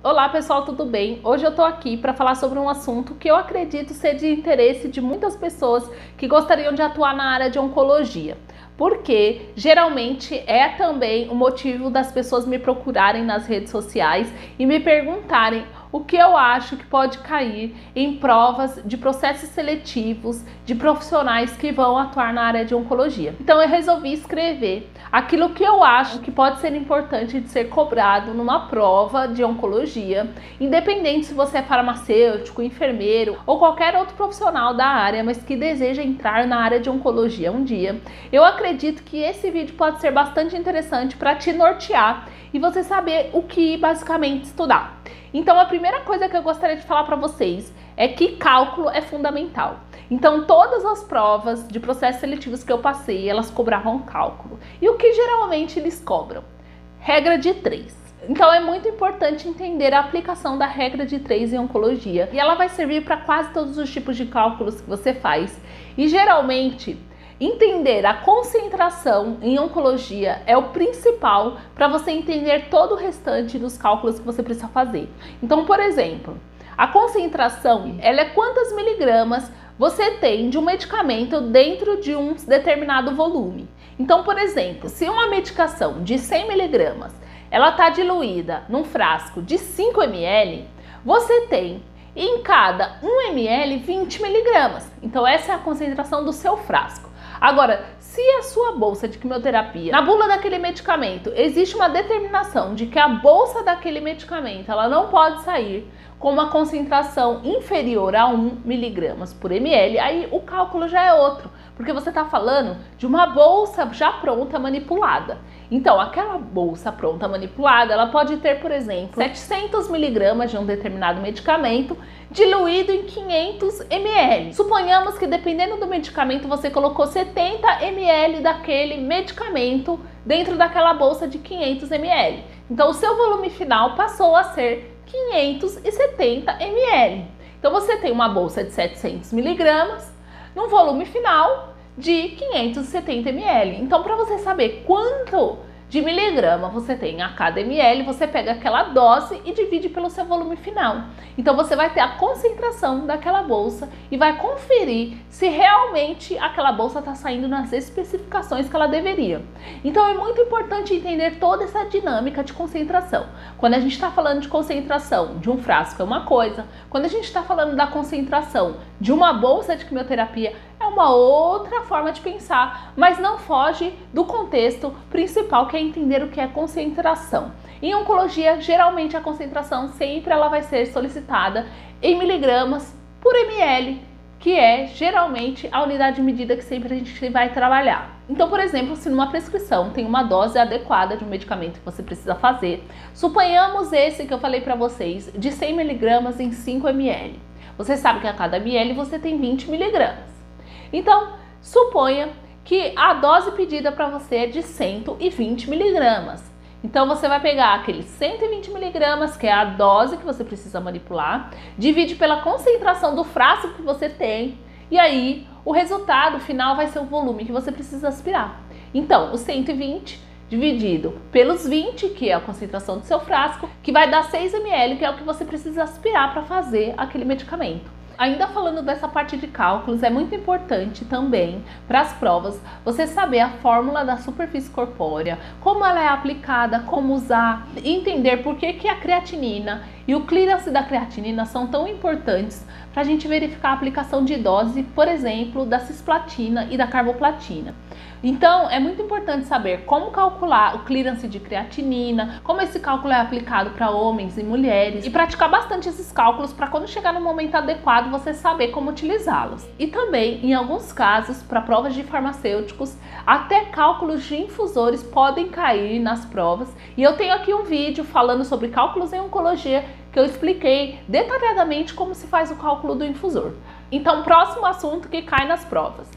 Olá pessoal, tudo bem? Hoje eu tô aqui para falar sobre um assunto que eu acredito ser de interesse de muitas pessoas que gostariam de atuar na área de oncologia. Porque geralmente é também o motivo das pessoas me procurarem nas redes sociais e me perguntarem o que eu acho que pode cair em provas de processos seletivos de profissionais que vão atuar na área de oncologia. Então eu resolvi escrever aquilo que eu acho que pode ser importante de ser cobrado numa prova de oncologia, independente se você é farmacêutico, enfermeiro ou qualquer outro profissional da área, mas que deseja entrar na área de oncologia um dia. Eu acredito que esse vídeo pode ser bastante interessante para te nortear e você saber o que basicamente estudar. Então a primeira coisa que eu gostaria de falar para vocês é que cálculo é fundamental. Então todas as provas de processos seletivos que eu passei, elas cobravam cálculo. E o que geralmente eles cobram? Regra de 3. Então é muito importante entender a aplicação da regra de 3 em oncologia. E ela vai servir para quase todos os tipos de cálculos que você faz. E geralmente entender a concentração em oncologia é o principal para você entender todo o restante dos cálculos que você precisa fazer. Então, por exemplo, a concentração, ela é quantas miligramas você tem de um medicamento dentro de um determinado volume. Então, por exemplo, se uma medicação de 100 miligramas, ela está diluída num frasco de 5 ml, você tem em cada 1 ml 20 miligramas. Então, essa é a concentração do seu frasco. Agora, se a sua bolsa de quimioterapia, na bula daquele medicamento, existe uma determinação de que a bolsa daquele medicamento ela não pode sair com uma concentração inferior a 1 miligramas por ml, aí o cálculo já é outro, porque você está falando de uma bolsa já pronta manipulada. Então, aquela bolsa pronta manipulada, ela pode ter, por exemplo, 700 miligramas de um determinado medicamento diluído em 500 ml. Suponhamos que dependendo do medicamento você colocou 70 ml daquele medicamento dentro daquela bolsa de 500 ml. Então, o seu volume final passou a ser 570 ml. Então, você tem uma bolsa de 700 miligramas num volume final de 570 ml. Então, para você saber quanto de miligrama você tem a cada ml, você pega aquela dose e divide pelo seu volume final. Então você vai ter a concentração daquela bolsa e vai conferir se realmente aquela bolsa está saindo nas especificações que ela deveria. Então é muito importante entender toda essa dinâmica de concentração. Quando a gente está falando de concentração de um frasco é uma coisa, quando a gente está falando da concentração de uma bolsa de quimioterapia é uma outra forma de pensar, mas não foge do contexto principal, que é entender o que é concentração. Em oncologia, geralmente a concentração sempre ela vai ser solicitada em miligramas por ml, que é geralmente a unidade de medida que sempre a gente vai trabalhar. Então, por exemplo, se numa prescrição tem uma dose adequada de um medicamento que você precisa fazer, suponhamos esse que eu falei para vocês, de 100 miligramas em 5 ml. Você sabe que a cada ml você tem 20 miligramas. Então, suponha que a dose pedida para você é de 120 miligramas. Então, você vai pegar aqueles 120 miligramas, que é a dose que você precisa manipular, divide pela concentração do frasco que você tem, e aí o resultado final vai ser o volume que você precisa aspirar. Então, o 120 dividido pelos 20, que é a concentração do seu frasco, que vai dar 6 ml, que é o que você precisa aspirar para fazer aquele medicamento. Ainda falando dessa parte de cálculos, é muito importante também para as provas você saber a fórmula da superfície corpórea, como ela é aplicada, como usar, entender por que a creatinina e o clearance da creatinina são tão importantes para a gente verificar a aplicação de dose, por exemplo, da cisplatina e da carboplatina. Então, é muito importante saber como calcular o clearance de creatinina, como esse cálculo é aplicado para homens e mulheres, e praticar bastante esses cálculos para quando chegar no momento adequado você saber como utilizá-los. E também, em alguns casos, para provas de farmacêuticos, até cálculos de infusores podem cair nas provas. E eu tenho aqui um vídeo falando sobre cálculos em oncologia, que eu expliquei detalhadamente como se faz o cálculo do infusor. Então, próximo assunto que cai nas provas.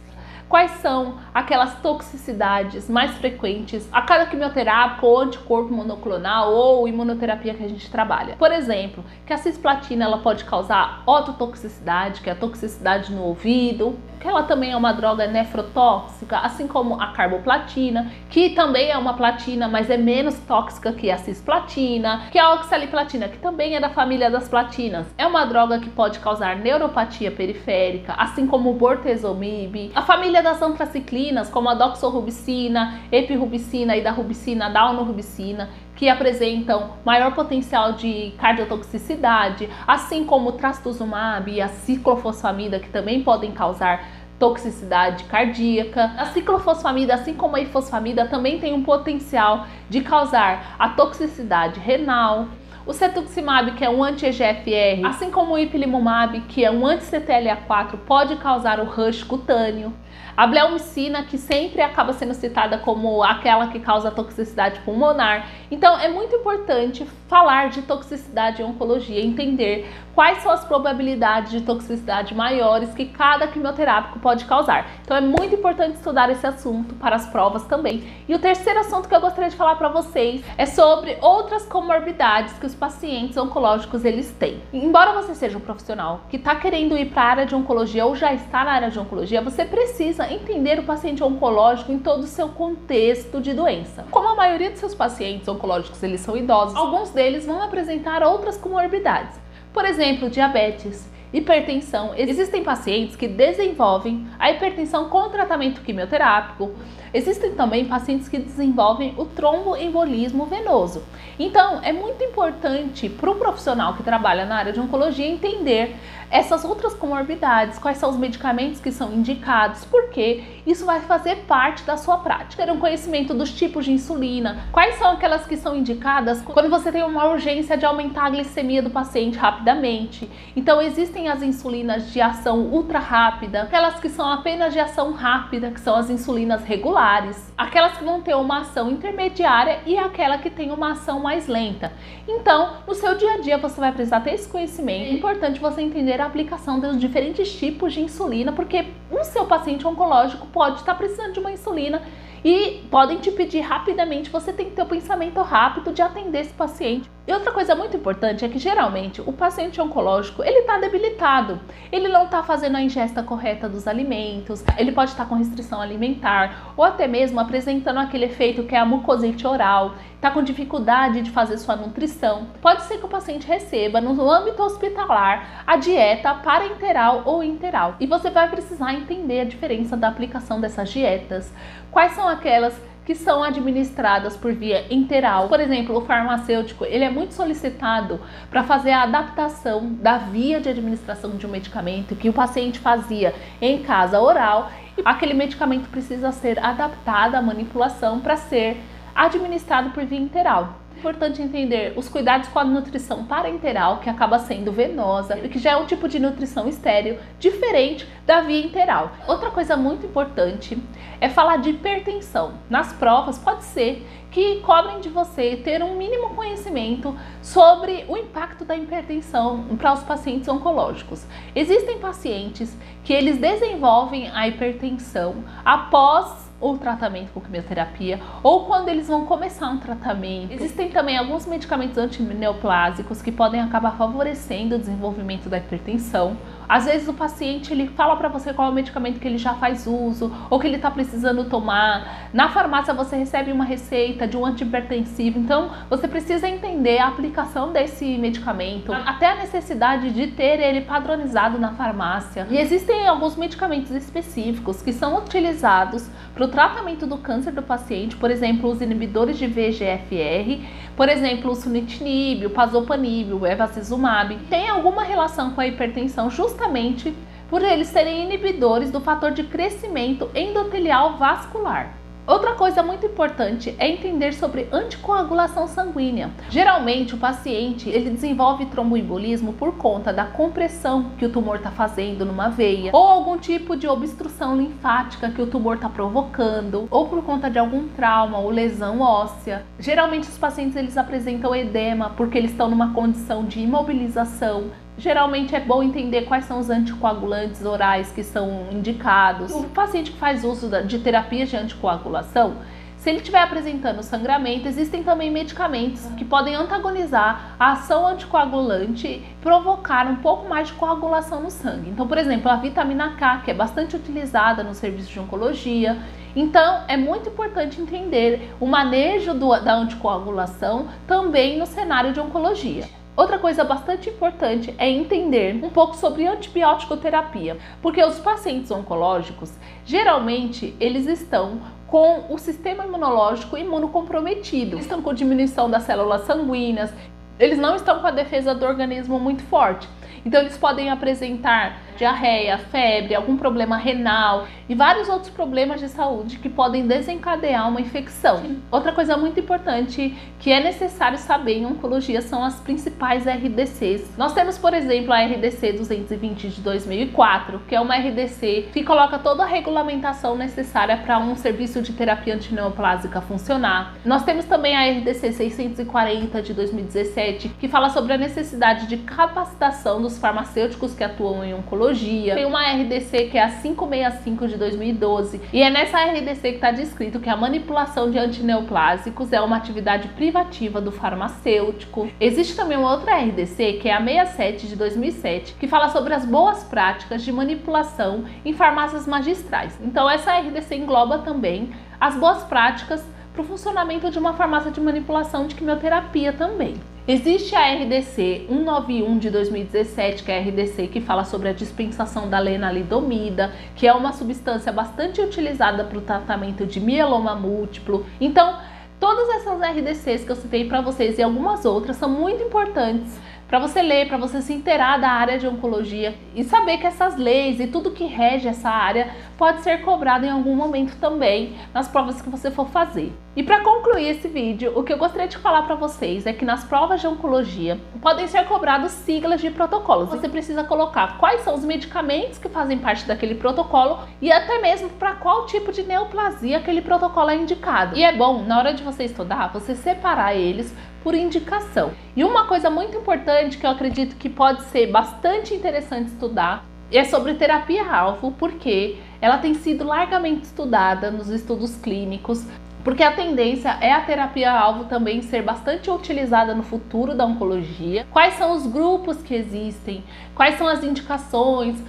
quais são aquelas toxicidades mais frequentes a cada quimioterápico ou anticorpo monoclonal ou imunoterapia que a gente trabalha. Por exemplo, que a cisplatina ela pode causar ototoxicidade, que é a toxicidade no ouvido, que ela também é uma droga nefrotóxica, assim como a carboplatina, que também é uma platina, mas é menos tóxica que a cisplatina, que a oxaliplatina, que também é da família das platinas. É uma droga que pode causar neuropatia periférica, assim como o bortezomib. A família das antraciclinas, como a doxorubicina, epirubicina e da rubicina, daunorubicina, que apresentam maior potencial de cardiotoxicidade, assim como o trastuzumab e a ciclofosfamida, que também podem causar toxicidade cardíaca. A ciclofosfamida, assim como a ifosfamida, também tem um potencial de causar a toxicidade renal. O cetuximab, que é um anti-EGFR, assim como o ipilimumab, que é um anti-CTLA4, pode causar o rush cutâneo. A bleomicina, que sempre acaba sendo citada como aquela que causa toxicidade pulmonar. Então, é muito importante falar de toxicidade em oncologia, entender quais são as probabilidades de toxicidade maiores que cada quimioterápico pode causar. Então, é muito importante estudar esse assunto para as provas também. E o terceiro assunto que eu gostaria de falar para vocês é sobre outras comorbidades que os pacientes oncológicos eles têm. Embora você seja um profissional que está querendo ir para a área de oncologia ou já está na área de oncologia, você precisa entender o paciente oncológico em todo o seu contexto de doença. Como a maioria dos seus pacientes oncológicos eles são idosos, alguns deles vão apresentar outras comorbidades. Por exemplo, diabetes, hipertensão. Existem pacientes que desenvolvem a hipertensão com tratamento quimioterápico. Existem também pacientes que desenvolvem o tromboembolismo venoso. Então, é muito importante para o profissional que trabalha na área de oncologia entender essas outras comorbidades, quais são os medicamentos que são indicados, porque isso vai fazer parte da sua prática. Ter um conhecimento dos tipos de insulina, quais são aquelas que são indicadas quando você tem uma urgência de aumentar a glicemia do paciente rapidamente. Então, existem as insulinas de ação ultra rápida, aquelas que são apenas de ação rápida, que são as insulinas regulares, aquelas que vão ter uma ação intermediária e aquela que tem uma ação mais lenta. Então, no seu dia a dia você vai precisar ter esse conhecimento. É importante você entender a aplicação dos diferentes tipos de insulina, porque o seu paciente oncológico pode estar precisando de uma insulina e podem te pedir rapidamente, você tem que ter o pensamento rápido de atender esse paciente. E outra coisa muito importante é que geralmente o paciente oncológico ele está debilitado, ele não está fazendo a ingesta correta dos alimentos, ele pode estar com restrição alimentar ou até mesmo apresentando aquele efeito que é a mucosite oral, está com dificuldade de fazer sua nutrição. Pode ser que o paciente receba no âmbito hospitalar a dieta parenteral ou enteral e você vai precisar entender a diferença da aplicação dessas dietas, quais são aquelas que são administradas por via enteral. Por exemplo, o farmacêutico ele é muito solicitado para fazer a adaptação da via de administração de um medicamento que o paciente fazia em casa oral e aquele medicamento precisa ser adaptado à manipulação para ser administrado por via enteral. É importante entender os cuidados com a nutrição parenteral, que acaba sendo venosa, e que já é um tipo de nutrição estéril diferente da via enteral. Outra coisa muito importante é falar de hipertensão. Nas provas pode ser que cobrem de você ter um mínimo conhecimento sobre o impacto da hipertensão para os pacientes oncológicos. Existem pacientes que eles desenvolvem a hipertensão após o tratamento com quimioterapia ou quando eles vão começar um tratamento. Existem também alguns medicamentos antineoplásicos que podem acabar favorecendo o desenvolvimento da hipertensão. Às vezes o paciente ele fala para você qual é o medicamento que ele já faz uso ou que ele está precisando tomar. Na farmácia você recebe uma receita de um antihipertensivo, então você precisa entender a aplicação desse medicamento, até a necessidade de ter ele padronizado na farmácia. E existem alguns medicamentos específicos que são utilizados para o tratamento do câncer do paciente, por exemplo, os inibidores de VEGF-R, por exemplo, o sunitinib, o pazopanib, o bevacizumab, tem alguma relação com a hipertensão justamente por eles serem inibidores do fator de crescimento endotelial vascular. Outra coisa muito importante é entender sobre anticoagulação sanguínea. Geralmente o paciente ele desenvolve tromboembolismo por conta da compressão que o tumor está fazendo numa veia, ou algum tipo de obstrução linfática que o tumor está provocando, ou por conta de algum trauma ou lesão óssea. Geralmente os pacientes eles apresentam edema porque eles estão numa condição de imobilização. geralmente é bom entender quais são os anticoagulantes orais que são indicados. O paciente que faz uso de terapias de anticoagulação, se ele estiver apresentando sangramento, existem também medicamentos que podem antagonizar a ação anticoagulante e provocar um pouco mais de coagulação no sangue. Então, por exemplo, a vitamina K, que é bastante utilizada no serviço de oncologia. Então, é muito importante entender o manejo da anticoagulação também no cenário de oncologia. Outra coisa bastante importante é entender um pouco sobre antibiótico-terapia, porque os pacientes oncológicos, geralmente, eles estão com o sistema imunológico imunocomprometido. Eles estão com diminuição das células sanguíneas, eles não estão com a defesa do organismo muito forte. Então eles podem apresentar diarreia, febre, algum problema renal e vários outros problemas de saúde que podem desencadear uma infecção. Outra coisa muito importante que é necessário saber em oncologia são as principais RDCs. Nós temos, por exemplo, a RDC 220 de 2004, que é uma RDC que coloca toda a regulamentação necessária para um serviço de terapia antineoplásica funcionar. Nós temos também a RDC 640 de 2017, que fala sobre a necessidade de capacitação dos farmacêuticos que atuam em oncologia. Tem uma RDC que é a 565 de 2012 e é nessa RDC que está descrito que a manipulação de antineoplásicos é uma atividade privativa do farmacêutico. Existe também uma outra RDC que é a 67 de 2007 que fala sobre as boas práticas de manipulação em farmácias magistrais. Então essa RDC engloba também as boas práticas para o funcionamento de uma farmácia de manipulação de quimioterapia também. Existe a RDC 191 de 2017, que é a RDC que fala sobre a dispensação da lenalidomida, que é uma substância bastante utilizada para o tratamento de mieloma múltiplo. Então, todas essas RDCs que eu citei para vocês e algumas outras são muito importantes para você ler, para você se inteirar da área de oncologia e saber que essas leis e tudo que rege essa área pode ser cobrado em algum momento também nas provas que você for fazer. E para concluir esse vídeo, o que eu gostaria de falar para vocês é que nas provas de oncologia podem ser cobrados siglas de protocolos. Você precisa colocar quais são os medicamentos que fazem parte daquele protocolo e até mesmo para qual tipo de neoplasia aquele protocolo é indicado. E é bom, na hora de você estudar, você separar eles por indicação. E uma coisa muito importante que eu acredito que pode ser bastante interessante estudar é sobre terapia-alvo, porque ela tem sido largamente estudada nos estudos clínicos, porque a tendência é a terapia-alvo também ser bastante utilizada no futuro da oncologia. Quais são os grupos que existem, quais são as indicações,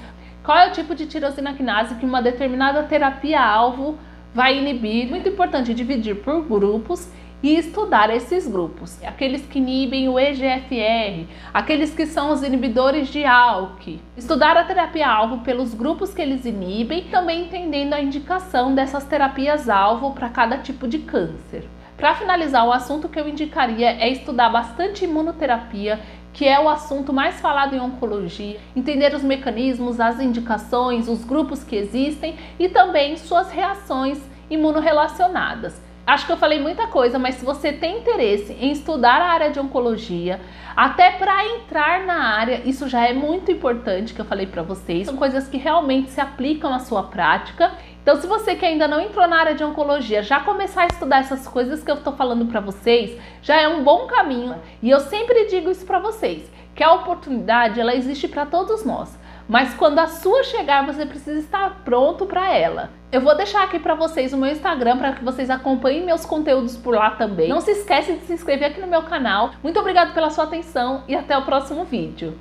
qual é o tipo de tirosina quinase que uma determinada terapia-alvo vai inibir. Muito importante dividir por grupos e estudar esses grupos. Aqueles que inibem o EGFR, aqueles que são os inibidores de ALK. Estudar a terapia-alvo pelos grupos que eles inibem, também entendendo a indicação dessas terapias-alvo para cada tipo de câncer. Para finalizar, o assunto que eu indicaria é estudar bastante imunoterapia, que é o assunto mais falado em oncologia, entender os mecanismos, as indicações, os grupos que existem e também suas reações imunorrelacionadas. Acho que eu falei muita coisa, mas se você tem interesse em estudar a área de oncologia, até para entrar na área, isso já é muito importante que eu falei para vocês. São coisas que realmente se aplicam à sua prática. Então, se você que ainda não entrou na área de oncologia, já começar a estudar essas coisas que eu estou falando para vocês, já é um bom caminho. E eu sempre digo isso para vocês, que a oportunidade, ela existe para todos nós. Mas quando a sua chegar, você precisa estar pronto para ela. Eu vou deixar aqui para vocês o meu Instagram para que vocês acompanhem meus conteúdos por lá também. Não se esquece de se inscrever aqui no meu canal. Muito obrigada pela sua atenção e até o próximo vídeo.